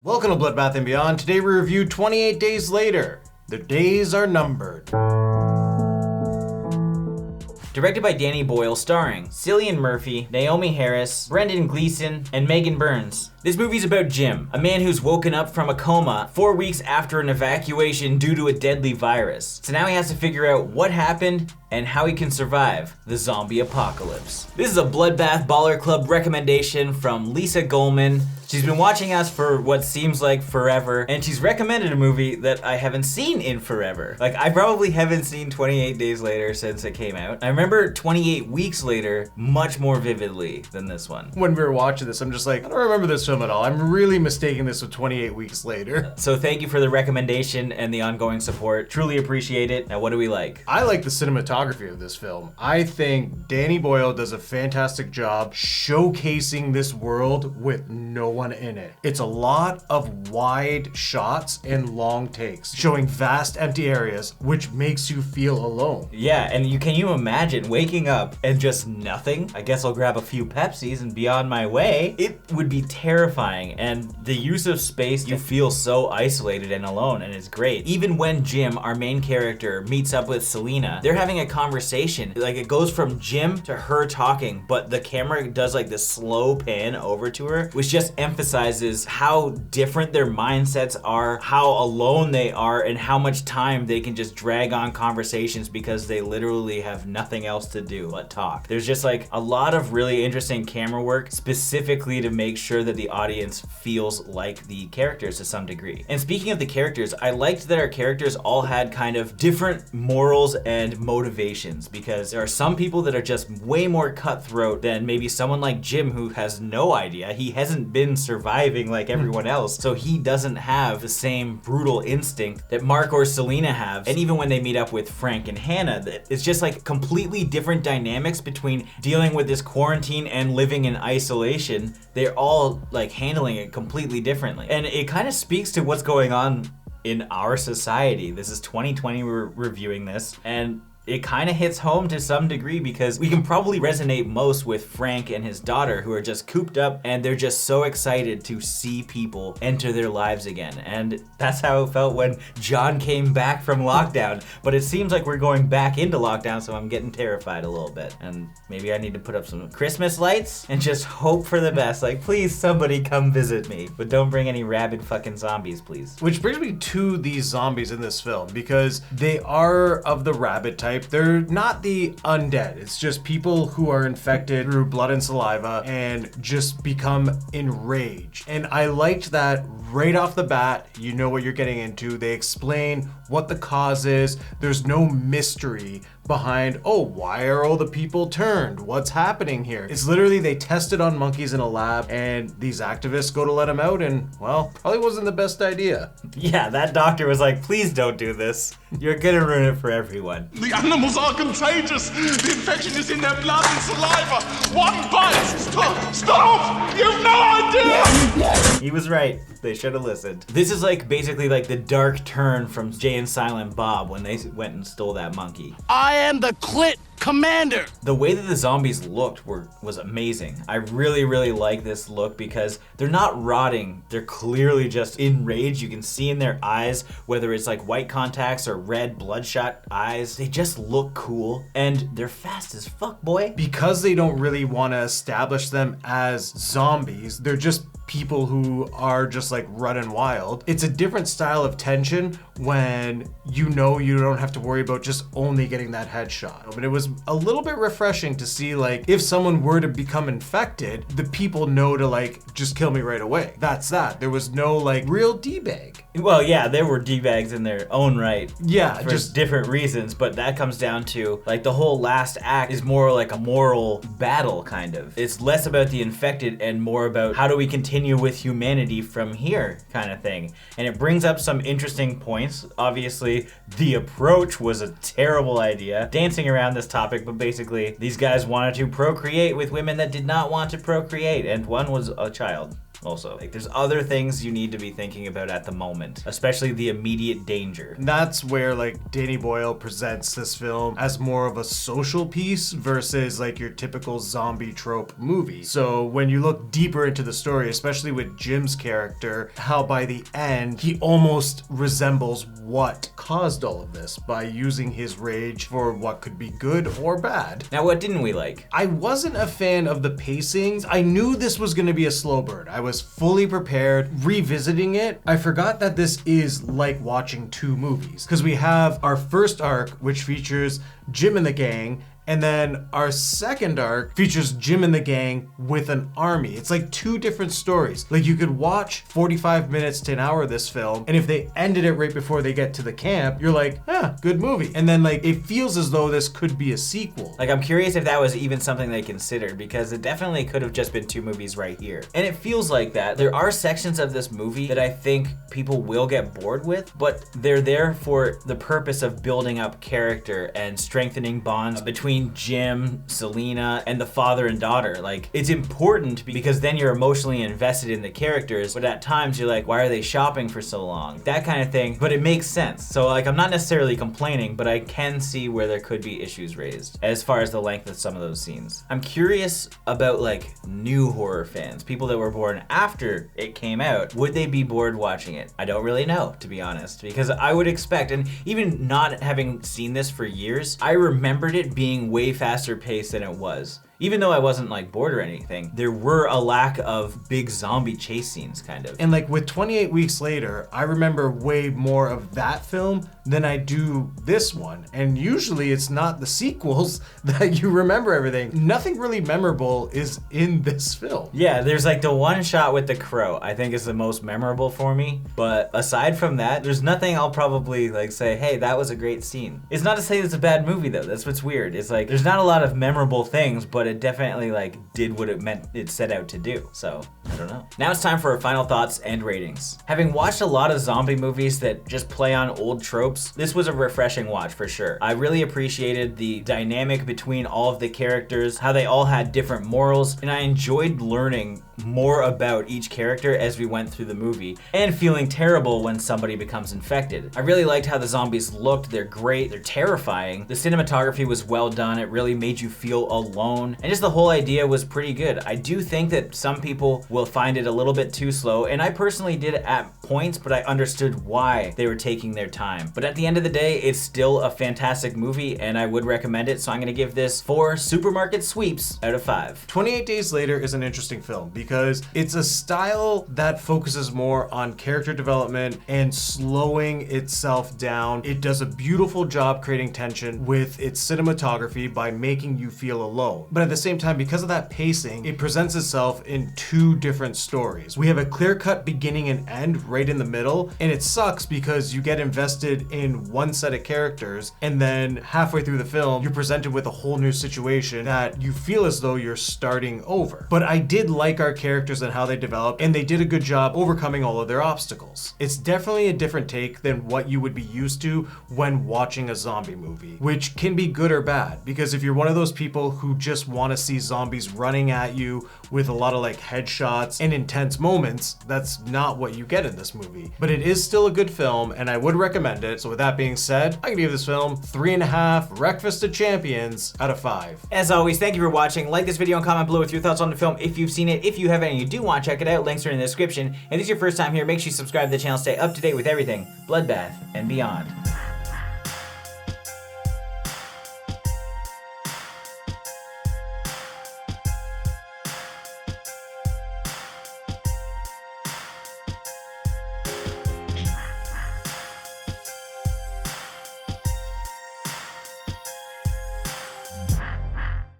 Welcome to Bloodbath and Beyond. Today we review 28 Days Later. The days are numbered. Directed by Danny Boyle, starring Cillian Murphy, Naomie Harris, Brendan Gleeson, and Megan Burns. This movie's about Jim, a man who's woken up from a coma 4 weeks after an evacuation due to a deadly virus. So now he has to figure out what happened and how he can survive the zombie apocalypse. This is a Bloodbath Baller Club recommendation from Lisa Goldman. She's been watching us for what seems like forever, and she's recommended a movie that I haven't seen in forever. Like, I probably haven't seen 28 Days Later since it came out. I remember 28 Weeks Later much more vividly than this one. When we were watching this, I'm just like, I don't remember this film at all. I'm really mistaking this with 28 Weeks Later. So thank you for the recommendation and the ongoing support. Truly appreciate it. Now, what do we like? I like the cinematography of this film. I think Danny Boyle does a fantastic job showcasing this world with no one in it. It's a lot of wide shots and long takes, showing vast empty areas, which makes you feel alone. Yeah, and can you imagine waking up and just nothing? I guess I'll grab a few Pepsis and be on my way. It would be terrifying, and the use of space, you feel so isolated and alone, and it's great. Even when Jim, our main character, meets up with Selena, they're having a conversation. Like, it goes from Jim to her talking, but the camera does like this slow pan over to her, which just emphasizes how different their mindsets are, how alone they are, and how much time they can just drag on conversations because they literally have nothing else to do but talk. There's just like a lot of really interesting camera work specifically to make sure that the audience feels like the characters to some degree. And speaking of the characters, I liked that our characters all had kind of different morals and motivations, because there are some people that are just way more cutthroat than maybe someone like Jim, who has no idea. He hasn't been surviving like everyone else, so he doesn't have the same brutal instinct that Mark or Selena have. And even when they meet up with Frank and Hannah, it's just like completely different dynamics between dealing with this quarantine and living in isolation. They're all like handling it completely differently. And it kind of speaks to what's going on in our society. This is 2020, we're reviewing this, and it kind of hits home to some degree because we can probably resonate most with Frank and his daughter, who are just cooped up and they're just so excited to see people enter their lives again. And that's how it felt when John came back from lockdown. But it seems like we're going back into lockdown, so I'm getting terrified a little bit. And maybe I need to put up some Christmas lights and just hope for the best. Like, please, somebody come visit me. But don't bring any rabid fucking zombies, please. Which brings me to these zombies in this film, because they are of the rabbit type. They're not the undead. It's just people who are infected through blood and saliva and just become enraged. And I liked that right off the bat, you know what you're getting into. They explain what the cause is. There's no mystery behind, oh, why are all the people turned? What's happening here? It's literally they tested on monkeys in a lab, and these activists go to let them out, and, well, probably wasn't the best idea. Yeah, that doctor was like, please don't do this. You're gonna ruin it for everyone. The animals are contagious. The infection is in their blood and saliva. One bite. Stop! You've no idea! He was right. They should have listened. This is like basically like the dark turn from Jay and Silent Bob when they went and stole that monkey. I am the Clit Commander! The way that the zombies looked was amazing. I really, really like this look because they're not rotting. They're clearly just enraged. You can see in their eyes, whether it's like white contacts or red bloodshot eyes, they just look cool. And they're fast as fuck, boy. Because they don't really want to establish them as zombies, they're just people who are just like running wild. It's a different style of tension when you know you don't have to worry about just only getting that headshot. But it was a little bit refreshing to see, like, if someone were to become infected, the people know to like just kill me right away. That's that. There was no like real D-bag. Well, yeah, there were D-bags in their own right. Yeah, for just different reasons, but that comes down to like the whole last act is more like a moral battle, kind of. It's less about the infected and more about how do we continue with humanity from here, kind of thing. And it brings up some interesting points. Obviously, the approach was a terrible idea, dancing around this topic, but basically these guys wanted to procreate with women that did not want to procreate, and one was a child. also. Like, there's other things you need to be thinking about at the moment, especially the immediate danger. And that's where like Danny Boyle presents this film as more of a social piece versus like your typical zombie trope movie. So when you look deeper into the story, especially with Jim's character, how by the end he almost resembles what caused all of this by using his rage for what could be good or bad. Now, what didn't we like? I wasn't a fan of the pacing. I knew this was going to be a slow burn. I was fully prepared. Revisiting it, I forgot that this is like watching two movies, because we have our first arc, which features Jim and the gang, and then our second arc features Jim and the gang with an army. It's like two different stories. Like you could watch 45 minutes to an hour of this film, and if they ended it right before they get to the camp, you're like, good movie. And then like it feels as though this could be a sequel. Like, I'm curious if that was even something they considered, because it definitely could have just been two movies right here. And it feels like that. There are sections of this movie that I think people will get bored with, but they're there for the purpose of building up character and strengthening bonds between Jim, Selena, and the father and daughter. Like, it's important because then you're emotionally invested in the characters, but at times you're like, why are they shopping for so long? That kind of thing, but it makes sense. So like, I'm not necessarily complaining, but I can see where there could be issues raised as far as the length of some of those scenes. I'm curious about like new horror fans, people that were born after it came out. Would they be bored watching it? I don't really know, to be honest, because I would expect, and even not having seen this for years, I remembered it being way faster paced than it was. Even though I wasn't like bored or anything, there were a lack of big zombie chase scenes, kind of. And like with 28 Weeks Later, I remember way more of that film than I do this one. And usually it's not the sequels that you remember everything. Nothing really memorable is in this film. Yeah, there's like the one shot with the crow, I think is the most memorable for me. But aside from that, there's nothing I'll probably like say, hey, that was a great scene. It's not to say it's a bad movie though, that's what's weird. It's like, there's not a lot of memorable things, but it definitely like did what it set out to do. So I don't know. Now it's time for our final thoughts and ratings. Having watched a lot of zombie movies that just play on old tropes, this was a refreshing watch for sure. I really appreciated the dynamic between all of the characters, how they all had different morals, and I enjoyed learning more about each character as we went through the movie, and feeling terrible when somebody becomes infected. I really liked how the zombies looked. They're great, they're terrifying. The cinematography was well done. It really made you feel alone, and just the whole idea was pretty good. I do think that some people will find it a little bit too slow, and I personally did at points, but I understood why they were taking their time. But at the end of the day, it's still a fantastic movie, and I would recommend it, so I'm gonna give this 4 supermarket sweeps out of 5. 28 Days Later is an interesting film because it's a style that focuses more on character development and slowing itself down. It does a beautiful job creating tension with its cinematography by making you feel alone. But at the same time, because of that pacing, it presents itself in 2 different stories. We have a clear-cut beginning and end right in the middle, and it sucks because you get invested in one set of characters, and then halfway through the film, you're presented with a whole new situation that you feel as though you're starting over. But I did like our characters and how they developed, and they did a good job overcoming all of their obstacles. It's definitely a different take than what you would be used to when watching a zombie movie, which can be good or bad, because if you're one of those people who just want to see zombies running at you with a lot of like headshots and intense moments, that's not what you get in this movie. But it is still a good film, and I would recommend it. So with that being said, I can give this film 3.5 Breakfast of Champions out of 5. As always, thank you for watching. Like this video and comment below with your thoughts on the film if you've seen it. If you haven't and you do want to check it out, links are in the description. And if this is your first time here, make sure you subscribe to the channel, stay up to date with everything Bloodbath and beyond.